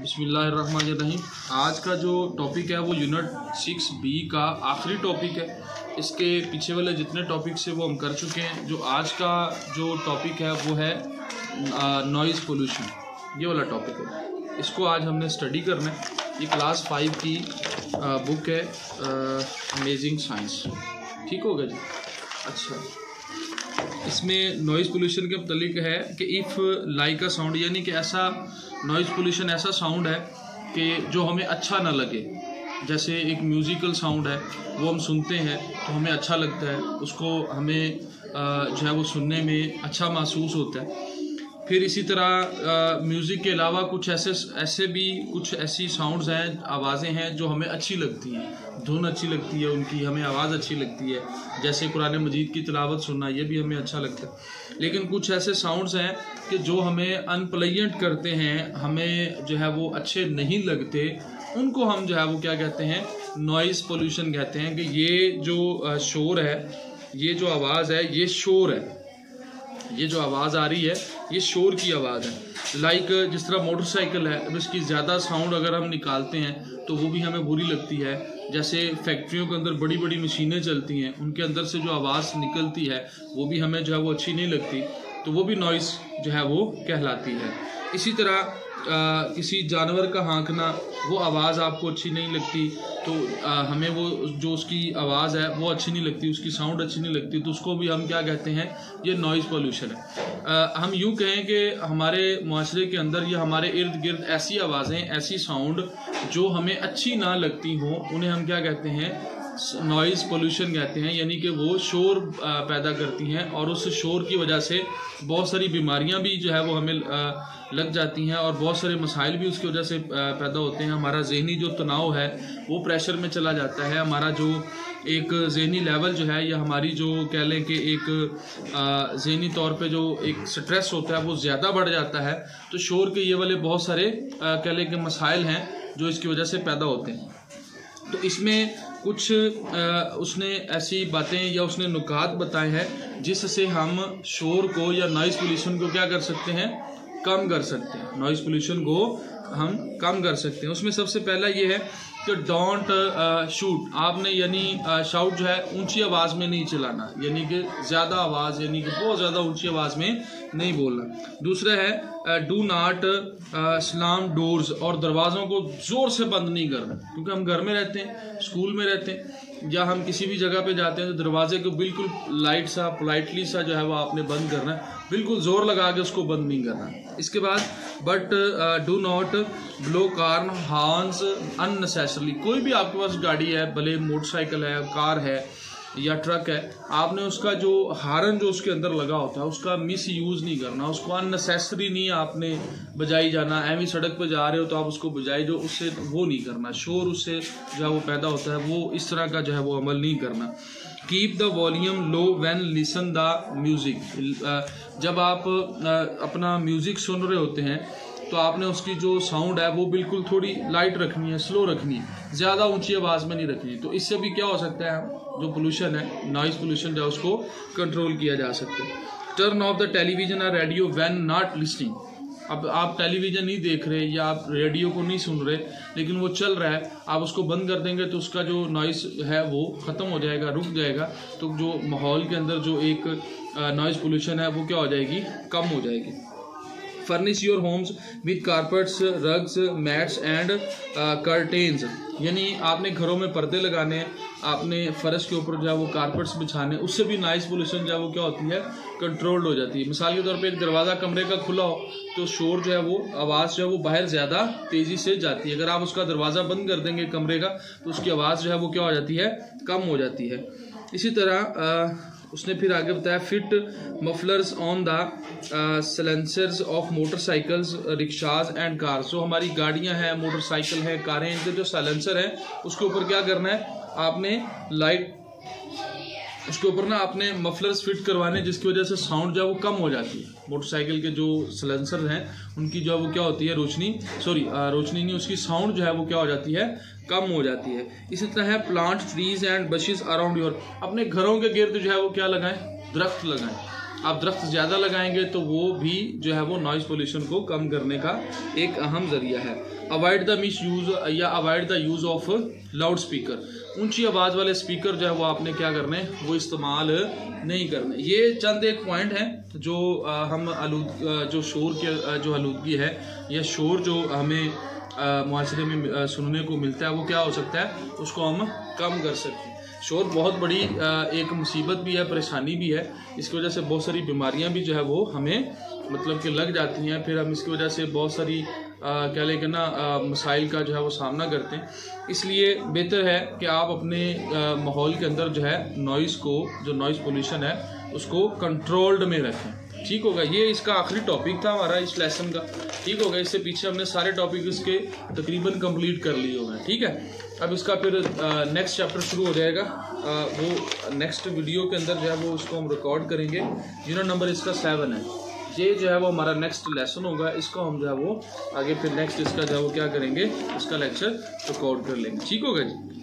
बिस्मिल्लाहिर्रहमानिर्रहीम। आज का जो टॉपिक है वो यूनिट 6B का आखिरी टॉपिक है। इसके पीछे वाले जितने टॉपिक्स हैं वो हम कर चुके हैं। जो आज का जो टॉपिक है वो है नॉइज़ पोल्यूशन, ये वाला टॉपिक है। इसको आज हमने स्टडी करना है। ये क्लास 5 की बुक है अमेजिंग साइंस। ठीक होगा जी। अच्छा, इसमें नॉइज़ पोल्यूशन के मतलब है कि इफ़ लाइक अ साउंड, यानी कि ऐसा नॉइज़ पोल्यूशन ऐसा साउंड है कि जो हमें अच्छा ना लगे। जैसे एक म्यूज़िकल साउंड है, वो हम सुनते हैं तो हमें अच्छा लगता है, उसको हमें जो है वो सुनने में अच्छा महसूस होता है। फिर इसी तरह म्यूज़िक के अलावा कुछ ऐसे भी कुछ ऐसी साउंड्स हैं, आवाज़ें हैं जो हमें अच्छी लगती हैं, धुन अच्छी लगती है उनकी, हमें आवाज़ अच्छी लगती है। जैसे कुरान मजीद की तिलावत सुनना, ये भी हमें अच्छा लगता है। लेकिन कुछ ऐसे साउंड्स हैं कि जो हमें अनप्लेजेंट करते हैं, हमें जो है वो अच्छे नहीं लगते, उनको हम जो है वो क्या कहते हैं, नॉइज़ पोल्यूशन कहते हैं। कि ये जो शोर है, ये जो आवाज़ है, ये शोर है। ये जो आवाज़ आ रही है ये शोर की आवाज़ है। लाइक जिस तरह मोटरसाइकिल है, अब इसकी ज़्यादा साउंड अगर हम निकालते हैं तो वो भी हमें बुरी लगती है। जैसे फैक्ट्रियों के अंदर बड़ी बड़ी मशीनें चलती हैं, उनके अंदर से जो आवाज़ निकलती है वो भी हमें जो है वो अच्छी नहीं लगती, तो वो भी नॉइज़ जो है वो कहलाती है। इसी तरह किसी जानवर का हाँकना, वो आवाज़ आपको अच्छी नहीं लगती, तो हमें वो जो उसकी आवाज़ है वो अच्छी नहीं लगती, उसकी साउंड अच्छी नहीं लगती, तो उसको भी हम क्या कहते हैं, ये नॉइज़ पोल्यूशन है। हम यूँ कहें कि हमारे माशरे के अंदर या हमारे इर्द गिर्द ऐसी आवाज़ें, ऐसी साउंड जो हमें अच्छी ना लगती हों, उन्हें हम क्या कहते हैं, नॉइज़ पोल्यूशन कहते हैं। यानी कि वो शोर पैदा करती हैं और उस शोर की वजह से बहुत सारी बीमारियां भी जो है वो हमें लग जाती हैं और बहुत सारे मसाइल भी उसकी वजह से पैदा होते हैं। हमारा जहनी जो तनाव है वो प्रेशर में चला जाता है। हमारा जो एक जहनी लेवल जो है, या हमारी जो कह लें कि एक जहनी तौर पे जो एक स्ट्रेस होता है वो ज़्यादा बढ़ जाता है। तो शोर के ये वाले बहुत सारे कह लें कि मसाइल हैं जो इसकी वजह से पैदा होते हैं। तो इसमें कुछ उसने ऐसी बातें या उसने नुकात बताए हैं जिससे हम शोर को या नॉइज़ पोल्यूशन को क्या कर सकते हैं, कम कर सकते हैं। नॉइज़ पोल्यूशन को हम कम कर सकते हैं। उसमें सबसे पहला ये है कि डोंट शूट। आपने यानी शाउट जो है ऊंची आवाज़ में नहीं चलाना, यानी कि ज़्यादा आवाज़, यानी कि बहुत ज़्यादा ऊंची आवाज़ में नहीं बोलना। दूसरा है डू नॉट स्लाम डोर्स, और दरवाज़ों को ज़ोर से बंद नहीं करना। क्योंकि हम घर में रहते हैं, स्कूल में रहते हैं, या हम किसी भी जगह पे जाते हैं तो दरवाजे को बिल्कुल लाइट सा, पोलाइटली सा जो है वो आपने बंद करना है, बिल्कुल ज़ोर लगा के उसको बंद नहीं करना। इसके बाद but do not blow corn horns unnecessarily. कोई भी आपके पास गाड़ी है, भले मोटरसाइकिल है, कार है या ट्रक है, आपने उसका जो हारन जो उसके अंदर लगा होता है उसका मिस यूज़ नहीं करना, उसको अननेसेसरी नहीं आपने बजाई जाना। ऐवी सड़क पे जा रहे हो तो आप उसको बजाई जो उससे वो नहीं करना, शोर उससे जो है वो पैदा होता है, वो इस तरह का जो है वो अमल नहीं करना। Keep the volume low when listen the music. जब आप अपना म्यूज़िक सुन रहे होते हैं तो आपने उसकी जो साउंड है वो बिल्कुल थोड़ी लाइट रखनी है, स्लो रखनी है, ज़्यादा ऊंची आवाज़ में नहीं रखनी। तो इससे भी क्या हो सकता है, जो पोल्यूशन है, नॉइज़ पोल्यूशन जो है उसको कंट्रोल किया जा सकता है। टर्न ऑफ द टेलीविजन और रेडियो व्हेन नॉट लिसनिंग। अब आप टेलीविज़न नहीं देख रहे या आप रेडियो को नहीं सुन रहे, लेकिन वो चल रहा है, आप उसको बंद कर देंगे तो उसका जो नॉइज़ है वो ख़त्म हो जाएगा, रुक जाएगा। तो जो माहौल के अंदर जो एक नॉइज़ पोल्यूशन है वो क्या हो जाएगी, कम हो जाएगी। Furnish your homes with carpets, rugs, mats and curtains. यानी आपने घरों में पर्दे लगाने हैं, आपने फर्श के ऊपर जो है वो कारपेट्स बिछाने, उससे भी नॉइज़ पोल्यूशन जो है वो क्या होती है, कंट्रोल्ड हो जाती है। मिसाल के तौर पे एक दरवाज़ा कमरे का खुला हो तो शोर जो है वो, आवाज़ जो है वो बाहर ज़्यादा तेज़ी से जाती है। अगर आप उसका दरवाज़ा बंद कर देंगे कमरे का तो उसकी आवाज़ जो है वो क्या हो जाती है, कम हो जाती है। इसी तरह उसने फिर आगे बताया fit mufflers on the silencers of motorcycles, rickshaws and cars. जो हमारी गाड़ियां हैं, मोटरसाइकिल हैं, कारें, इनके जो सलेंसर हैं उसके ऊपर क्या करना है, आपने लाइट उसके ऊपर ना आपने मफलर्स फिट करवाने, जिसकी वजह से साउंड जो है वो कम हो जाती है। मोटरसाइकिल के जो सलेंसर हैं उनकी जो है वो क्या होती है, रोशनी नहीं, उसकी साउंड जो है वो क्या हो जाती है, कम हो जाती है। इसी तरह है plant trees and buses around your. अपने घरों के गिर्द जो है वो क्या लगाएं, दरख्त लगाएं। आप दरख्त ज़्यादा लगाएंगे तो वो भी जो है वो नॉइज़ पोल्यूशन को कम करने का एक अहम ज़रिया है। अवॉइड द मिस यूज़ या avoid the use of loud speaker, ऊंची आवाज़ वाले स्पीकर जो है वो आपने क्या करने, वो इस्तेमाल नहीं करने। ये चंद एक पॉइंट हैं जो जो शोर के जो आलूदगी है या शोर जो हमें मुआशरे में सुनने को मिलता है वो क्या हो सकता है, उसको हम कम कर सकते हैं। शोर बहुत बड़ी एक मुसीबत भी है, परेशानी भी है। इसकी वजह से बहुत सारी बीमारियां भी जो है वो हमें मतलब कि लग जाती हैं। फिर हम इसकी वजह से बहुत सारी क्या लेकर ना मसाइल का जो है वो सामना करते हैं। इसलिए बेहतर है कि आप अपने माहौल के अंदर जो है नॉइज़ को, जो नॉइज़ पोल्यूशन है उसको कंट्रोल्ड में रखें। ठीक होगा। ये इसका आखिरी टॉपिक था हमारा इस लेसन का। ठीक होगा। इससे पीछे हमने सारे टॉपिक इसके तकरीबन कंप्लीट कर लिए हुए हैं। ठीक है। अब इसका फिर नेक्स्ट चैप्टर शुरू हो जाएगा। वो नेक्स्ट वीडियो के अंदर जो है वो उसको हम रिकॉर्ड करेंगे। यूनिट नंबर इसका 7 है। ये जो है वो हमारा नेक्स्ट लेसन होगा। इसको हम जो है वो आगे फिर नेक्स्ट इसका जो है वो क्या करेंगे, इसका लेक्चर रिकॉर्ड कर लेंगे। ठीक होगा जी।